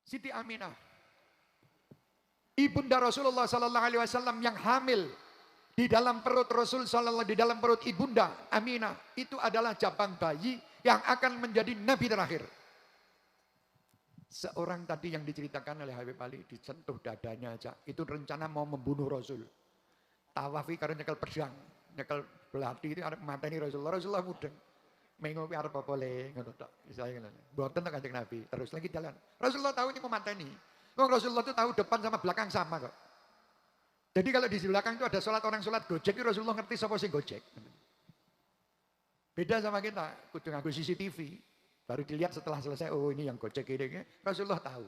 Siti Aminah, ibunda Rasulullah sallallahu alaihi wasallam yang hamil di dalam perut Rasul sallallahu, di dalam perut ibunda Aminah, itu adalah cabang bayi yang akan menjadi nabi terakhir. Seorang tadi yang diceritakan oleh Habib Ali, disentuh dadanya aja, itu rencana mau membunuh Rasul. Tawafi karena nyekel pedang, nyekel belati itu arep mateni Rasulullah. Rasulullah mudeng. Mengo arep apa le ngono tok. Saya ngono. Mboten tok Kanjeng Nabi, terus lagi jalan. Rasulullah tahu ini mau mateni. Wong Rasulullah itu tahu depan sama belakang sama kok. Jadi kalau di belakang itu ada sholat, orang sholat gojek, itu Rasulullah ngerti siapa sing gojek. Beda sama kita, kudu ngaku CCTV. Baru dilihat setelah selesai, oh ini yang gojek ini. Rasulullah tahu.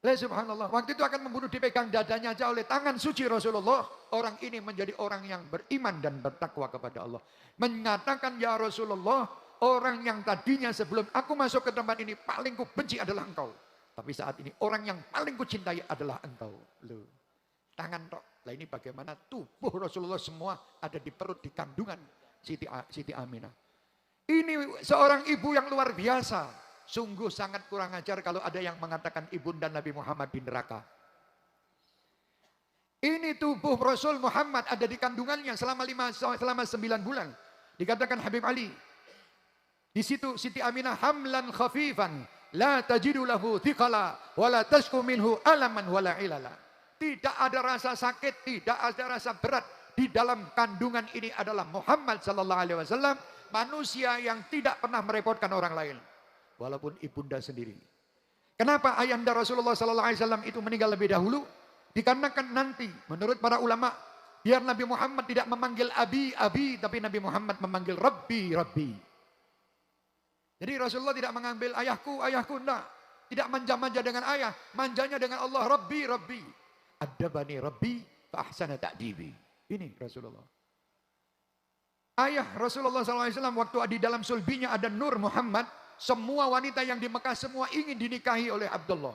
Subhanallah, waktu itu akan membunuh, dipegang dadanya aja oleh tangan suci Rasulullah. Orang ini menjadi orang yang beriman dan bertakwa kepada Allah. Menyatakan, ya Rasulullah, orang yang tadinya sebelum aku masuk ke tempat ini paling ku benci adalah engkau. Tapi saat ini orang yang paling ku cintai adalah engkau. Loh, tangan tok. Lah ini bagaimana tubuh Rasulullah semua ada di perut, di kandungan Siti Aminah. Ini seorang ibu yang luar biasa. Sungguh sangat kurang ajar kalau ada yang mengatakan ibunda Nabi Muhammad di neraka. Ini tubuh Rasul Muhammad ada di kandungannya selama 9 bulan. Dikatakan Habib Ali. Di situ Siti Aminah hamlan khafifan la tajidu lahu thiqala wa la tashku minhu alaman wala ilala. Tidak ada rasa sakit, tidak ada rasa berat. Di dalam kandungan ini adalah Muhammad sallallahu alaihi wasallam, manusia yang tidak pernah merepotkan orang lain. Walaupun ibunda sendiri. Kenapa ayahanda Rasulullah sallallahu alaihi wasallam itu meninggal lebih dahulu? Dikarenakan nanti menurut para ulama, biar Nabi Muhammad tidak memanggil abi, tapi Nabi Muhammad memanggil Rabbi. Jadi Rasulullah tidak mengambil ayahku, enggak. Tidak manja-manja dengan ayah, manjanya dengan Allah, Rabbi. Adabani Rabbi fa ahsana ta'dibi. Ini Rasulullah. Ayah Rasulullah SAW waktu di dalam sulbinya ada Nur Muhammad. Semua wanita yang di Mekah semua ingin dinikahi oleh Abdullah.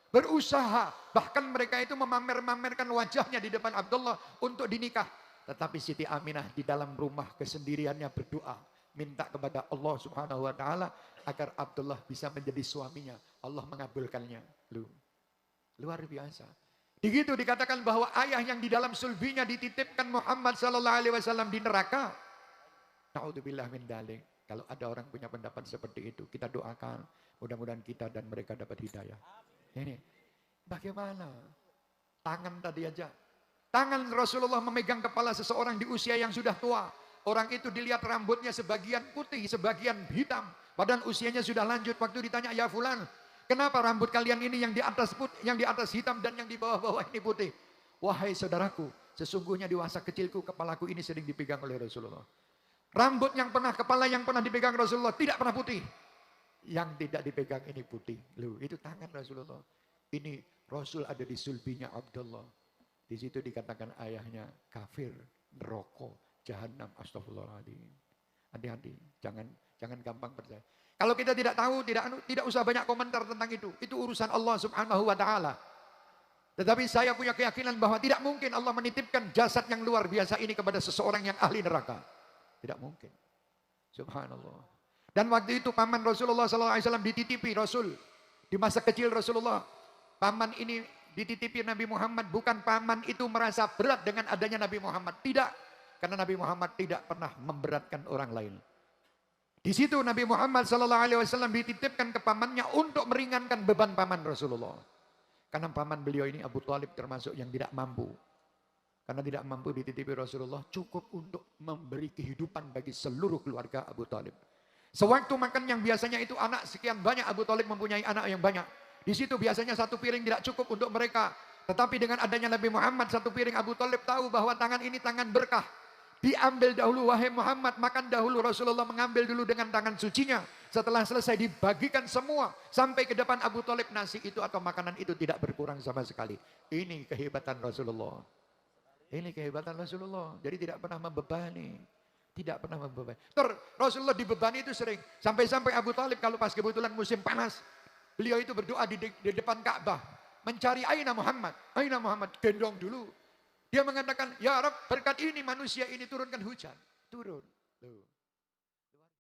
Berusaha, bahkan mereka itu memamerkan wajahnya di depan Abdullah untuk dinikah. Tetapi Siti Aminah di dalam rumah kesendiriannya berdoa, minta kepada Allah Subhanahu wa taala agar Abdullah bisa menjadi suaminya. Allah mengabulkannya. Luar biasa. Begitu dikatakan bahwa ayah yang di dalam sulbinya dititipkan Muhammad sallallahu alaihi wasallam di neraka. Na'udzubillah min dzalik. Kalau ada orang punya pendapat seperti itu, kita doakan. Mudah-mudahan kita dan mereka dapat hidayah. Ini, bagaimana? Tangan tadi aja. Tangan Rasulullah memegang kepala seseorang di usia yang sudah tua. Orang itu dilihat rambutnya sebagian putih, sebagian hitam. Padahal usianya sudah lanjut. Waktu ditanya, ya fulan, kenapa rambut kalian ini yang di atas putih, yang di atas hitam dan yang di bawah-bawah ini putih? Wahai saudaraku, sesungguhnya di masa kecilku kepalaku ini sering dipegang oleh Rasulullah. Rambut yang pernah, kepala yang pernah dipegang Rasulullah tidak pernah putih. Yang tidak dipegang ini putih. Itu tangan Rasulullah. Ini Rasul ada di sulbinya Abdullah. Di situ dikatakan ayahnya kafir, neraka, jahanam, astagfirullahaladzim. Hati-hati, jangan gampang percaya. Kalau kita tidak tahu, tidak usah banyak komentar tentang itu. Itu urusan Allah Subhanahu wa taala. Tetapi saya punya keyakinan bahwa tidak mungkin Allah menitipkan jasad yang luar biasa ini kepada seseorang yang ahli neraka. Tidak mungkin. Subhanallah. Dan waktu itu paman Rasulullah SAW dititipi Rasul. Di masa kecil Rasulullah. Paman ini dititipi Nabi Muhammad. Bukan paman itu merasa berat dengan adanya Nabi Muhammad. Tidak. Karena Nabi Muhammad tidak pernah memberatkan orang lain. Di situ Nabi Muhammad SAW dititipkan ke pamannya untuk meringankan beban paman Rasulullah. Karena paman beliau ini Abu Thalib termasuk yang tidak mampu. Karena tidak mampu dititipi Rasulullah, cukup untuk memberi kehidupan bagi seluruh keluarga Abu Thalib. Sewaktu makan yang biasanya itu anak sekian banyak, Abu Thalib mempunyai anak yang banyak. Di situ biasanya satu piring tidak cukup untuk mereka. Tetapi dengan adanya Nabi Muhammad, satu piring, Abu Thalib tahu bahwa tangan ini tangan berkah. Diambil dahulu, wahai Muhammad, makan dahulu. Rasulullah mengambil dulu dengan tangan sucinya. Setelah selesai dibagikan semua. Sampai ke depan Abu Thalib, nasi itu atau makanan itu tidak berkurang sama sekali. Ini kehebatan Rasulullah. Ini kehebatan Rasulullah. Jadi tidak pernah membebani. Tidak pernah membebani. Rasulullah dibebani itu sering. Sampai-sampai Abu Thalib kalau pas kebetulan musim panas. Beliau itu berdoa di depan Ka'bah. Mencari Aina Muhammad. Aina Muhammad. Gendong dulu. Dia mengatakan, ya Rabb, berkat ini manusia ini turunkan hujan. Turun. Tuh.